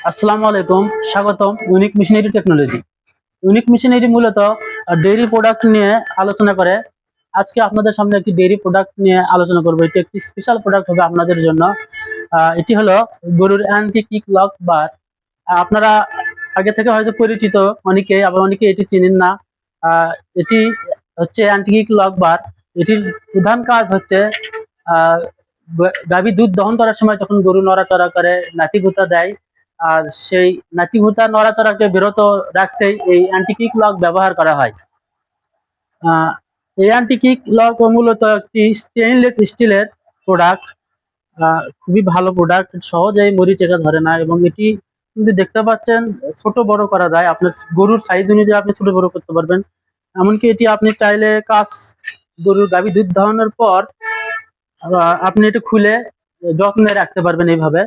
আসসালামু আলাইকুম, স্বাগতম unique machinery technology. Unique machinery মূলত ডেইরি প্রোডাক্ট নিয়ে আলোচনা করে। আজকে আপনাদের সামনে একটি ডেইরি প্রোডাক্ট নিয়ে আলোচনা করব। এটি একটি স্পেশাল প্রোডাক্ট হবে আপনাদের জন্য। এটি হলো গরুর অ্যান্টি কিক লক বার। আপনারা আগে থেকে হয়তো পরিচিত অনেকে, আবার অনেকে এটি চিনেন না। এটি হচ্ছে অ্যান্টি কিক লক বার। এটির প্রধান কাজ হচ্ছে গাভী দুধ দহন করার সময় যখন গরু নড়াচড়া করে, নাতি গুতা দেয়, আর সেই নাতি গুতা নড়াচড়াকে বিরত রাখতেই এই অ্যান্টি কিক লক ব্যবহার করা হয়। এই অ্যান্টি কিক লক মূলত একটি স্টেইনলেস স্টিলের প্রোডাক্ট। খুবই ভালো প্রোডাক্ট, সহজেই মরিচেকা ধরে না, এবং এটি কিন্তু দেখতে পাচ্ছেন ছোট বড় করা যায়। আপনার গরুর সাইজ অনুযায়ী আপনি ছোট বড় করতে পারবেন। এমনকি এটি আপনি চাইলে গরুর গাভী দুধ দহনের পর আপনি এটি খুলে যত্নে রাখতে পারবেন এইভাবে।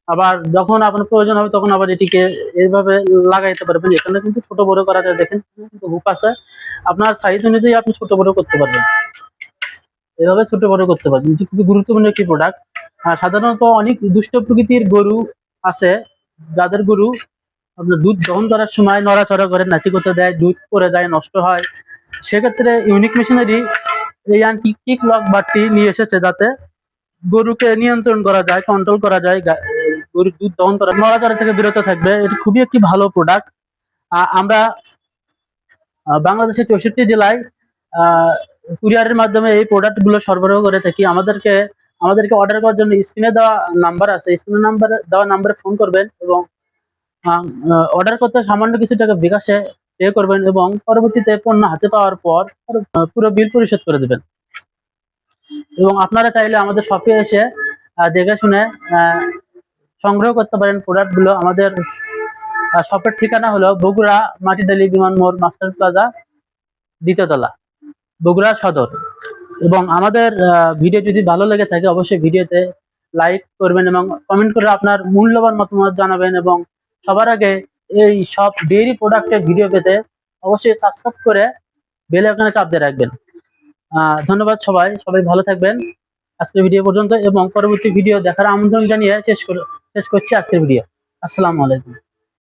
আবার যখন আপনার প্রয়োজন হবে তখন আবার এটিকে এইভাবে লাগাইতে পারবেন। এখানে কিন্তু ছোট বড় করা যায়, দেখেন কিন্তু হুক আছে। আপনার সাইজ অনুযায়ী আপনি ছোট বড় করতে পারবেন, এভাবে ছোট বড় করতে পারবেন। এটি খুবই গুরুত্বপূর্ণ একটি প্রোডাক্ট। সাধারণত অনেক দুষ্ট প্রকৃতির গরু আছে, যাদের গরু আপনার দুধ দহন করার সময় নড়াচড়া করে, নাচিকতা দেয়, দুধ পড়ে যায়, নষ্ট হয়। সেক্ষেত্রে ইউনিক মেশিনারি এই অ্যান্টি কিক লক বারটি নিয়ে এসেছে, যাতে গরুকে নিয়ন্ত্রণ করা যায়, কন্ট্রোল করা যায়, গরুর দুধ দহন করা, নড়াচড়া থেকে বিরত থাকবে। এটি খুবই একটি ভালো প্রোডাক্ট। আমরা বাংলাদেশের 64 জেলায় কুরিয়ারের মাধ্যমে এই প্রোডাক্ট গুলো সরবরাহ করে থাকি। আমাদেরকে অর্ডার করার জন্য স্ক্রিনে দেওয়া নাম্বার আছে, স্ক্রিনে দেওয়া নাম্বারে ফোন করবেন এবং অর্ডার করতে সামান্য কিছু টাকা বিকাশে পে করবেন, এবং পরবর্তীতে পণ্য হাতে পাওয়ার পর পুরো বিল পরিশোধ করে দেবেন। এবং আপনারা চাইলে আমাদের শপে এসে দেখে শুনে সংগ্রহ করতে পারেন প্রোডাক্টগুলো। আমাদের শপের ঠিকানা হলো বগুড়া মাটিডালি বিমান মোড়, মাস্টার প্লাজা, দ্বিতীয় তলা, বগুড়া সদর। এবং আমাদের ভিডিও যদি ভালো লেগে থাকে অবশ্যই ভিডিওতে লাইক করবেন এবং কমেন্ট করে আপনার মূল্যবান মতামত জানাবেন। এবং সবার আগে এই সব ডেইরি প্রোডাক্টের ভিডিও পেতে অবশ্যই সাবস্ক্রাইব করে বেল আইকনে চাপ দিয়ে রাখবেন। ধন্যবাদ সবাই ভালো থাকবেন। আজকের ভিডিও পর্যন্ত, এবং পরবর্তী ভিডিও দেখার আমন্ত্রণ জানিয়ে শেষ করছি আজকের ভিডিও। আসসালামু আলাইকুম।